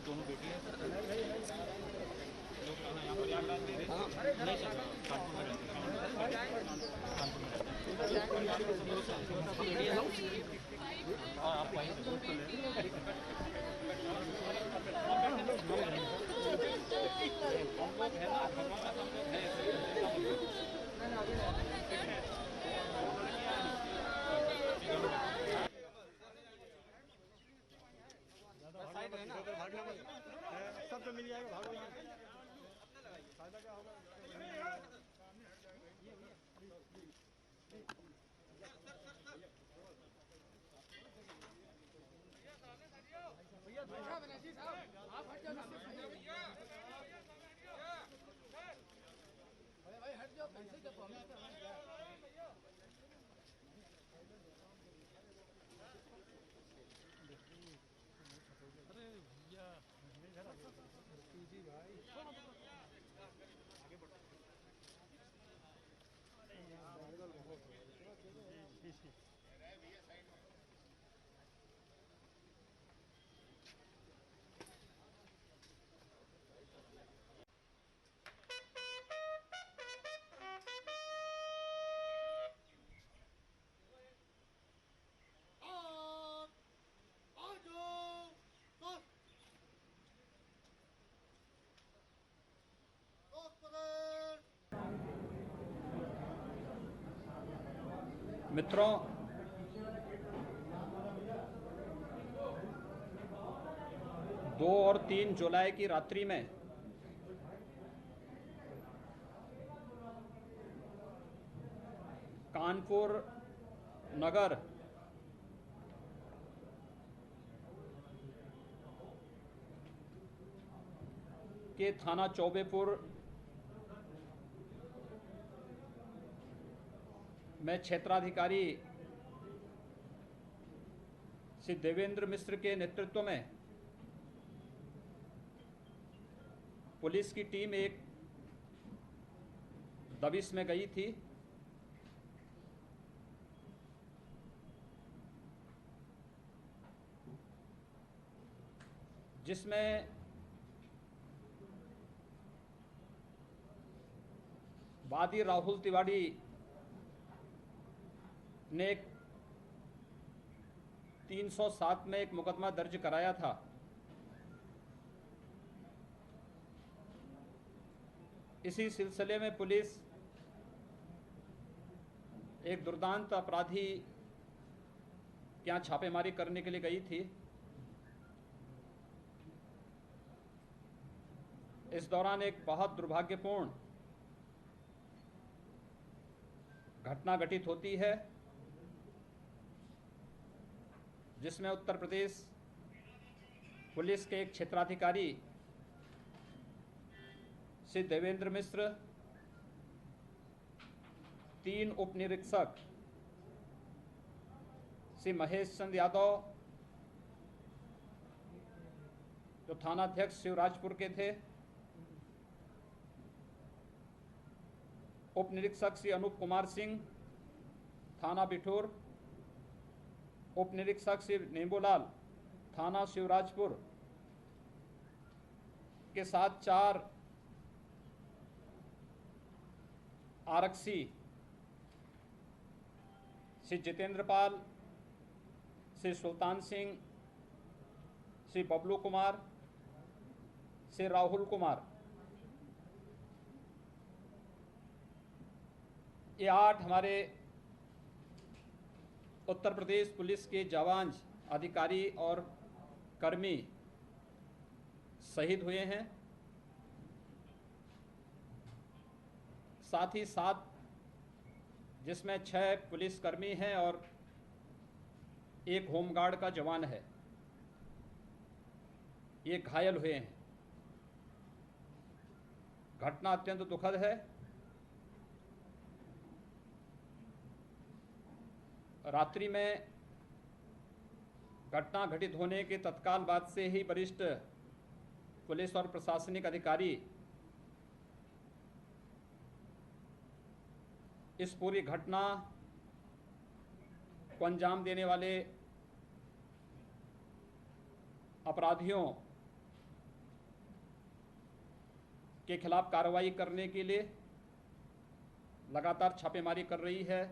दोनों बेटी हैं सर। लोग यहाँ पर याद डाल दे रहे हैं। नहीं सर, कानपुर में रहते हैं। कानपुर में रहते हैं। हाँ, आप वहीं साइड है ना, सब तो मिल जाएगा, भागो यहाँ। फायदा क्या होगा? भैया बनर्जी साहब, आप हट जाओ भैया। अरे भाई हट जाओ, कैसे क्या प्रॉब्लम है? अरे भैया जी भाई आगे बढ़ो। मित्रों, दो और 3 जुलाई की रात्रि में कानपुर नगर के थाना चौबेपुर में क्षेत्राधिकारी श्री देवेंद्र मिश्र के नेतृत्व में पुलिस की टीम एक दबिश में गई थी। जिसमें वादी राहुल तिवारी ने 307 में एक मुकदमा दर्ज कराया था। इसी सिलसिले में पुलिस एक दुर्दांत अपराधी के यहाँ छापेमारी करने के लिए गई थी। इस दौरान एक बहुत दुर्भाग्यपूर्ण घटना घटित होती है, जिसमें उत्तर प्रदेश पुलिस के एक क्षेत्राधिकारी श्री देवेंद्र मिश्र, 3 उप निरीक्षक श्री महेश चंद यादव जो थानाध्यक्ष शिवराजपुर के थे, उप निरीक्षक श्री अनूप कुमार सिंह थाना बिठूर, उप निरीक्षक श्री नेबूलाल थाना शिवराजपुर के साथ 4 आरक्षी श्री जितेंद्र पाल, श्री सुल्तान सिंह, श्री बबलू कुमार, श्री राहुल कुमार, ये 8 हमारे उत्तर प्रदेश पुलिस के जवान, अधिकारी और कर्मी शहीद हुए हैं। साथ ही 7 जिसमें 6 पुलिसकर्मी हैं और 1 होमगार्ड का जवान है, ये घायल हुए हैं। घटना अत्यंत दुखद है। रात्रि में घटना घटित होने के तत्काल बाद से ही वरिष्ठ पुलिस और प्रशासनिक अधिकारी इस पूरी घटना को अंजाम देने वाले अपराधियों के खिलाफ कार्रवाई करने के लिए लगातार छापेमारी कर रही है।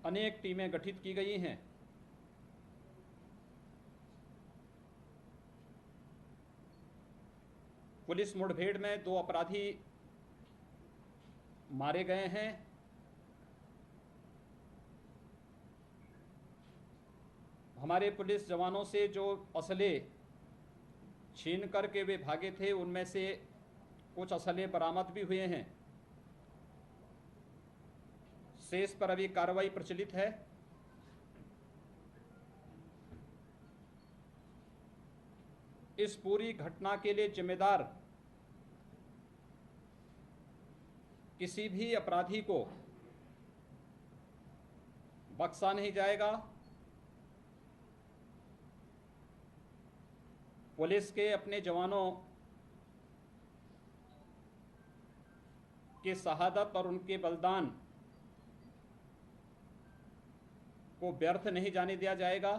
अनेक टीमें गठित की गई हैं। पुलिस मुठभेड़ में 2 अपराधी मारे गए हैं। हमारे पुलिस जवानों से जो असले छीन करके वे भागे थे, उनमें से कुछ असले बरामद भी हुए हैं। शेष पर अभी कार्रवाई प्रचलित है। इस पूरी घटना के लिए जिम्मेदार किसी भी अपराधी को बख्शा नहीं जाएगा। पुलिस के अपने जवानों की शहादत और उनके बलिदान को व्यर्थ नहीं जाने दिया जाएगा।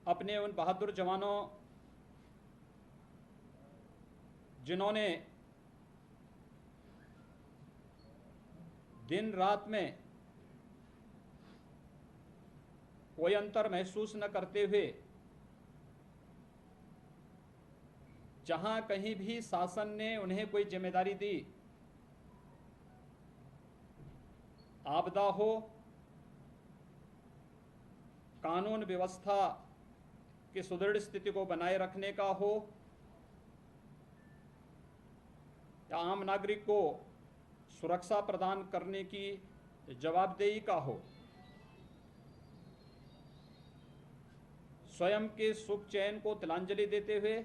अपने उन बहादुर जवानों जिन्होंने दिन रात में कोई अंतर महसूस न करते हुए जहां कहीं भी शासन ने उन्हें कोई जिम्मेदारी दी, आपदा हो, कानून व्यवस्था की सुदृढ़ स्थिति को बनाए रखने का हो, या आम नागरिक को सुरक्षा प्रदान करने की जवाबदेही का हो, स्वयं के सुख चैन को तिलांजलि देते हुए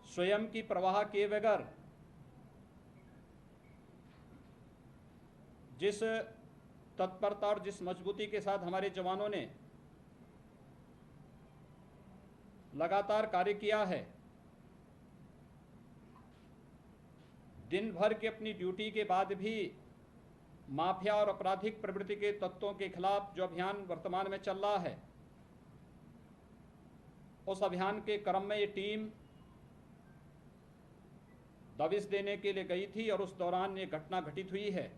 स्वयं की परवाह किए बगैर जिस तत्परता और जिस मजबूती के साथ हमारे जवानों ने लगातार कार्य किया है, दिन भर की अपनी ड्यूटी के बाद भी माफिया और आपराधिक प्रवृत्ति के तत्वों के खिलाफ जो अभियान वर्तमान में चल रहा है, उस अभियान के क्रम में ये टीम दबिश देने के लिए गई थी और उस दौरान ये घटना घटित हुई है।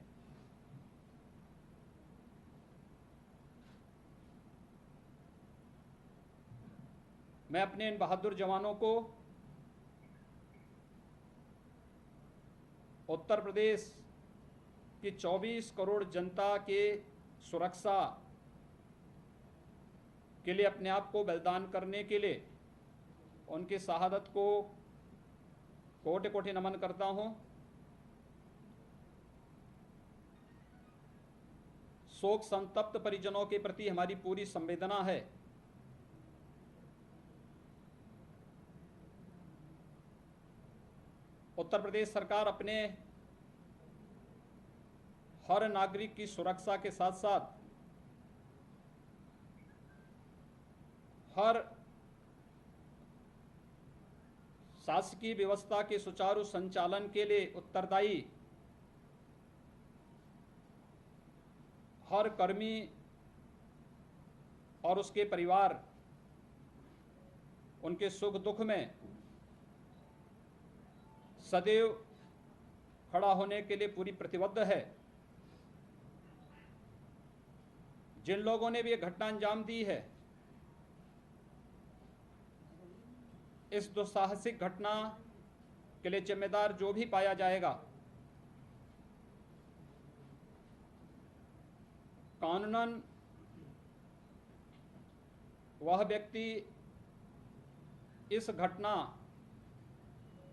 मैं अपने इन बहादुर जवानों को उत्तर प्रदेश की 24 करोड़ जनता के सुरक्षा के लिए अपने आप को बलिदान करने के लिए उनकी शहादत को कोटि कोटि नमन करता हूं। शोक संतप्त परिजनों के प्रति हमारी पूरी संवेदना है। उत्तर प्रदेश सरकार अपने हर नागरिक की सुरक्षा के साथ साथ हर शासकीय व्यवस्था के सुचारू संचालन के लिए उत्तरदायी हर कर्मी और उसके परिवार उनके सुख दुख में सदैव खड़ा होने के लिए पूरी प्रतिबद्ध है। जिन लोगों ने भी ये घटना अंजाम दी है, इस दुस्साहसिक घटना के लिए जिम्मेदार जो भी पाया जाएगा, कानूनन वह व्यक्ति इस घटना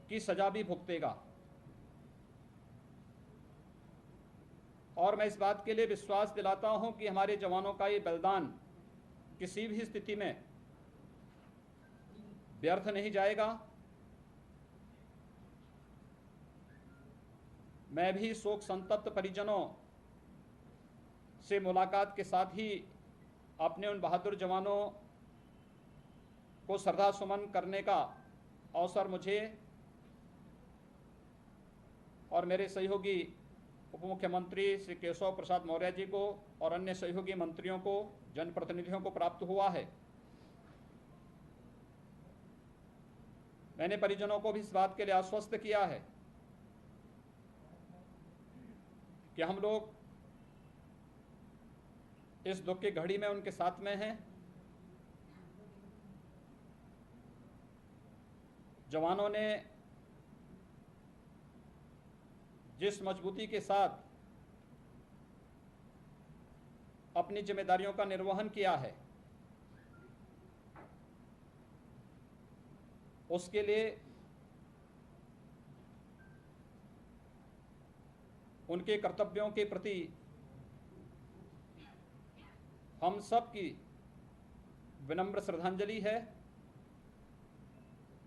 की सजा भी भुगतेगा। और मैं इस बात के लिए विश्वास दिलाता हूं कि हमारे जवानों का ये बलिदान किसी भी स्थिति में व्यर्थ नहीं जाएगा। मैं भी शोक संतप्त परिजनों से मुलाकात के साथ ही अपने उन बहादुर जवानों को श्रद्धा सुमन करने का अवसर मुझे और मेरे सहयोगी उप मुख्यमंत्री श्री केशव प्रसाद मौर्य जी को और अन्य सहयोगी मंत्रियों को, जनप्रतिनिधियों को प्राप्त हुआ है। मैंने परिजनों को भी इस बात के लिए आश्वस्त किया है कि हम लोग इस दुख की घड़ी में उनके साथ में हैं। जवानों ने जिस मजबूती के साथ अपनी जिम्मेदारियों का निर्वहन किया है, उसके लिए उनके कर्तव्यों के प्रति हम सब की विनम्र श्रद्धांजलि है।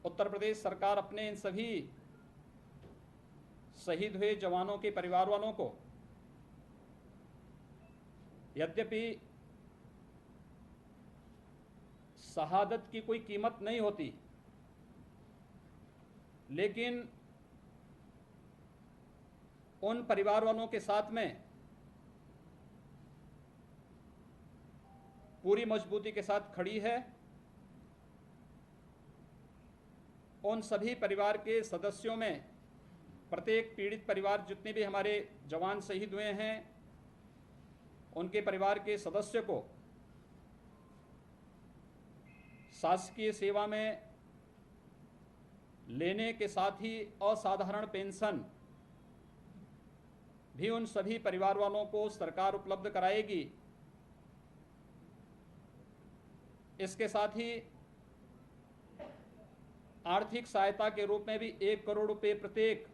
उत्तर प्रदेश सरकार अपने इन सभी शहीद हुए जवानों के परिवार वालों को, यद्यपि शहादत की कोई कीमत नहीं होती, लेकिन उन परिवार वालों के साथ में पूरी मजबूती के साथ खड़ी है। उन सभी परिवार के सदस्यों में प्रत्येक पीड़ित परिवार, जितने भी हमारे जवान शहीद हुए हैं, उनके परिवार के सदस्य को शासकीय सेवा में लेने के साथ ही असाधारण पेंशन भी उन सभी परिवार वालों को सरकार उपलब्ध कराएगी। इसके साथ ही आर्थिक सहायता के रूप में भी 1 करोड़ रुपए प्रत्येक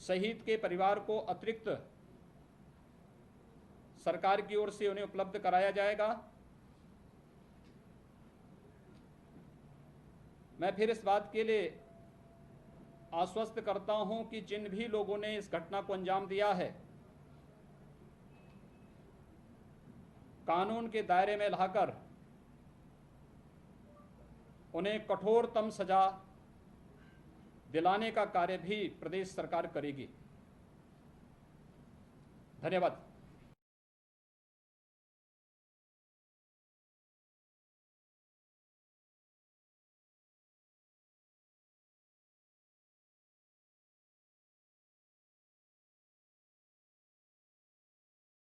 शहीद के परिवार को अतिरिक्त सरकार की ओर से उन्हें उपलब्ध कराया जाएगा। मैं फिर इस बात के लिए आश्वस्त करता हूं कि जिन भी लोगों ने इस घटना को अंजाम दिया है, कानून के दायरे में लाकर उन्हें कठोरतम सजा दिलाने का कार्य भी प्रदेश सरकार करेगी। धन्यवाद।